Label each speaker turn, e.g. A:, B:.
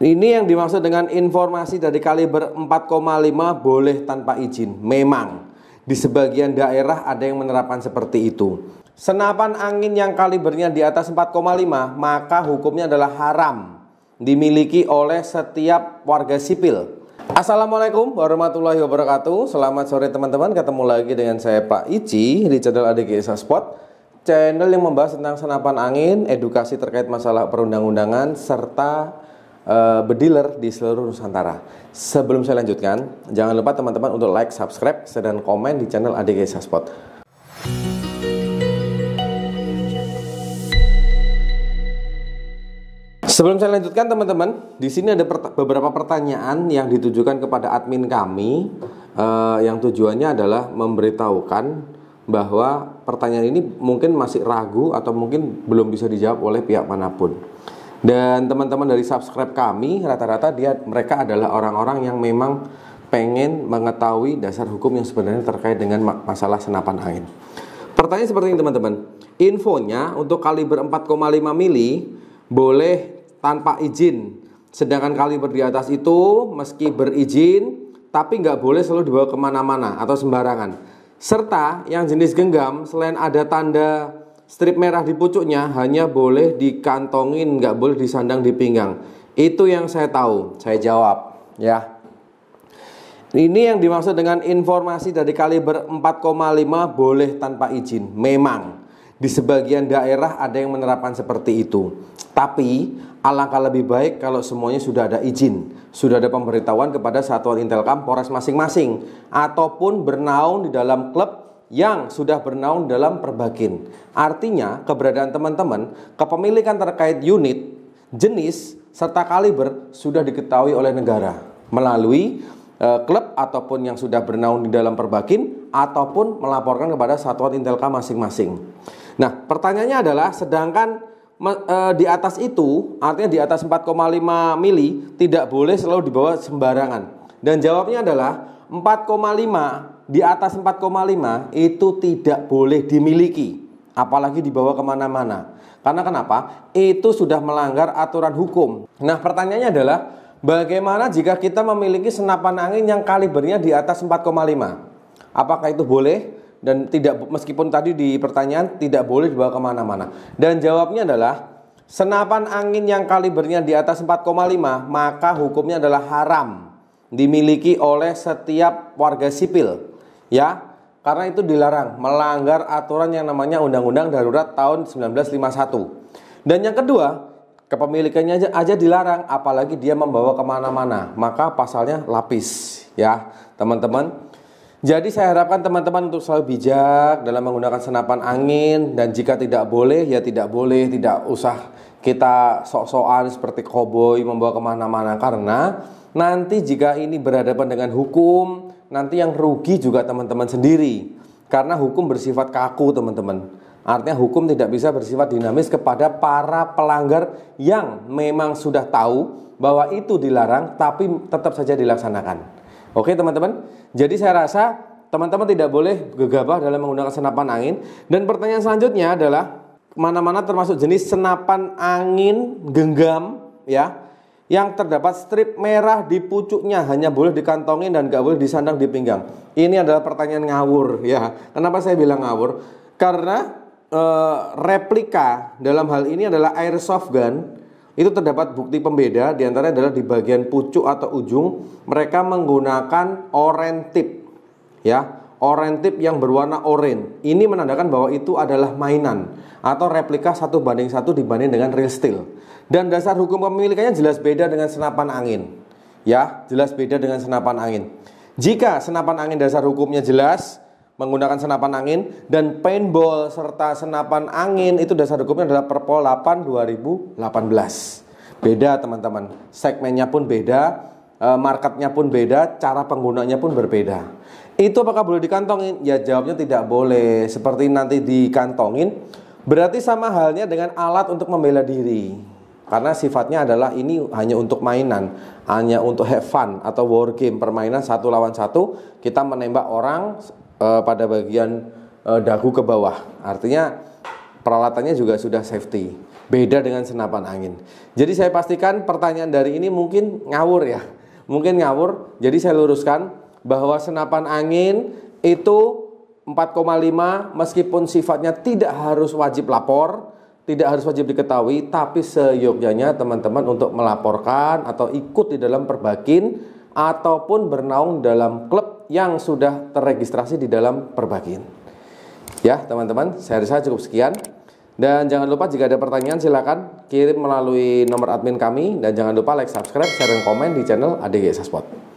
A: Ini yang dimaksud dengan informasi dari kaliber 4,5 boleh tanpa izin. Memang di sebagian daerah ada yang menerapkan seperti itu. Senapan angin yang kalibernya di atas 4,5 maka hukumnya adalah haram dimiliki oleh setiap warga sipil. Assalamualaikum warahmatullahi wabarakatuh. Selamat sore teman-teman, ketemu lagi dengan saya Pak Ici di channel ADG Saspot, channel yang membahas tentang senapan angin, edukasi terkait masalah perundang-undangan, serta bediler di seluruh Nusantara. Sebelum saya lanjutkan, jangan lupa teman-teman untuk like, subscribe, dan komen di channel ADG Saspot. Sebelum saya lanjutkan teman-teman, di sini ada beberapa pertanyaan yang ditujukan kepada admin kami, yang tujuannya adalah memberitahukan bahwa pertanyaan ini mungkin masih ragu atau mungkin belum bisa dijawab oleh pihak manapun. Dan teman-teman dari subscribe kami rata-rata mereka adalah orang-orang yang memang pengen mengetahui dasar hukum yang sebenarnya terkait dengan masalah senapan angin. Pertanyaan seperti ini teman-teman. Infonya untuk kaliber 4,5 mili boleh tanpa izin. Sedangkan kaliber di atas itu meski berizin tapi nggak boleh selalu dibawa kemana-mana atau sembarangan. Serta yang jenis genggam selain ada tanda strip merah di pucuknya hanya boleh dikantongin, nggak boleh disandang di pinggang. Itu yang saya tahu, saya jawab ya. Ini yang dimaksud dengan informasi dari kaliber 4,5 boleh tanpa izin. Memang di sebagian daerah ada yang menerapkan seperti itu. Tapi alangkah lebih baik kalau semuanya sudah ada izin, sudah ada pemberitahuan kepada satuan Intelkam Polres masing-masing, ataupun bernaung di dalam klub yang sudah bernaung dalam Perbakin. Artinya keberadaan teman-teman, kepemilikan terkait unit, jenis, serta kaliber sudah diketahui oleh negara melalui klub ataupun yang sudah bernaung di dalam Perbakin ataupun melaporkan kepada satuan Intelkam masing-masing. Nah, pertanyaannya adalah sedangkan di atas itu, artinya di atas 4,5 mili tidak boleh selalu dibawa sembarangan. Dan jawabnya adalah 4,5 di atas 4,5 itu tidak boleh dimiliki, apalagi dibawa kemana-mana. Karena kenapa? Itu sudah melanggar aturan hukum. Nah, pertanyaannya adalah bagaimana jika kita memiliki senapan angin yang kalibernya di atas 4,5? Apakah itu boleh? Dan tidak, meskipun tadi di pertanyaan tidak boleh dibawa kemana-mana. Dan jawabnya adalah senapan angin yang kalibernya di atas 4,5 maka hukumnya adalah haram dimiliki oleh setiap warga sipil. Ya, karena itu dilarang, melanggar aturan yang namanya Undang-Undang Darurat tahun 1951. Dan yang kedua, kepemilikannya aja dilarang, apalagi dia membawa kemana-mana, maka pasalnya lapis. Ya, teman-teman. Jadi saya harapkan teman-teman untuk selalu bijak dalam menggunakan senapan angin. Dan jika tidak boleh, ya tidak boleh, tidak usah kita sok-sokan seperti koboi membawa kemana-mana. Karena nanti jika ini berhadapan dengan hukum, nanti yang rugi juga teman-teman sendiri. Karena hukum bersifat kaku teman-teman. Artinya hukum tidak bisa bersifat dinamis kepada para pelanggar yang memang sudah tahu bahwa itu dilarang tapi tetap saja dilaksanakan. Oke teman-teman. Jadi saya rasa teman-teman tidak boleh gegabah dalam menggunakan senapan angin. Dan pertanyaan selanjutnya adalah mana-mana termasuk jenis senapan angin genggam ya, yang terdapat strip merah di pucuknya hanya boleh dikantongin dan gak boleh disandang di pinggang. Ini adalah pertanyaan ngawur ya. Kenapa saya bilang ngawur? Karena replika dalam hal ini adalah airsoft gun. Itu terdapat bukti pembeda, diantaranya adalah di bagian pucuk atau ujung mereka menggunakan oranye tip ya, oranye tip yang berwarna oranye. Ini menandakan bahwa itu adalah mainan atau replika 1:1 dibanding dengan real steel. Dan dasar hukum kepemilikannya jelas beda dengan senapan angin. Ya, jelas beda dengan senapan angin. Jika senapan angin dasar hukumnya jelas menggunakan senapan angin, dan paintball serta senapan angin itu dasar hukumnya adalah Perpol 8 2018. Beda teman-teman. Segmennya pun beda, marketnya pun beda, cara penggunanya pun berbeda. Itu apakah boleh dikantongin? Ya jawabnya tidak boleh. Seperti nanti dikantongin berarti sama halnya dengan alat untuk membela diri. Karena sifatnya adalah ini hanya untuk mainan, hanya untuk have fun atau war game, permainan 1 lawan 1, kita menembak orang pada bagian dagu ke bawah. Artinya peralatannya juga sudah safety. Beda dengan senapan angin. Jadi saya pastikan pertanyaan dari ini mungkin ngawur ya. Mungkin ngawur. Jadi saya luruskan bahwa senapan angin itu 4,5 meskipun sifatnya tidak harus wajib lapor, tidak harus wajib diketahui, tapi seyogyanya teman-teman untuk melaporkan atau ikut di dalam perbakin ataupun bernaung dalam klub yang sudah terregistrasi di dalam perbakin. Ya teman-teman, saya rasa cukup sekian. Dan jangan lupa jika ada pertanyaan silakan kirim melalui nomor admin kami. Dan jangan lupa like, subscribe, share, dan komen di channel ADG Saspot.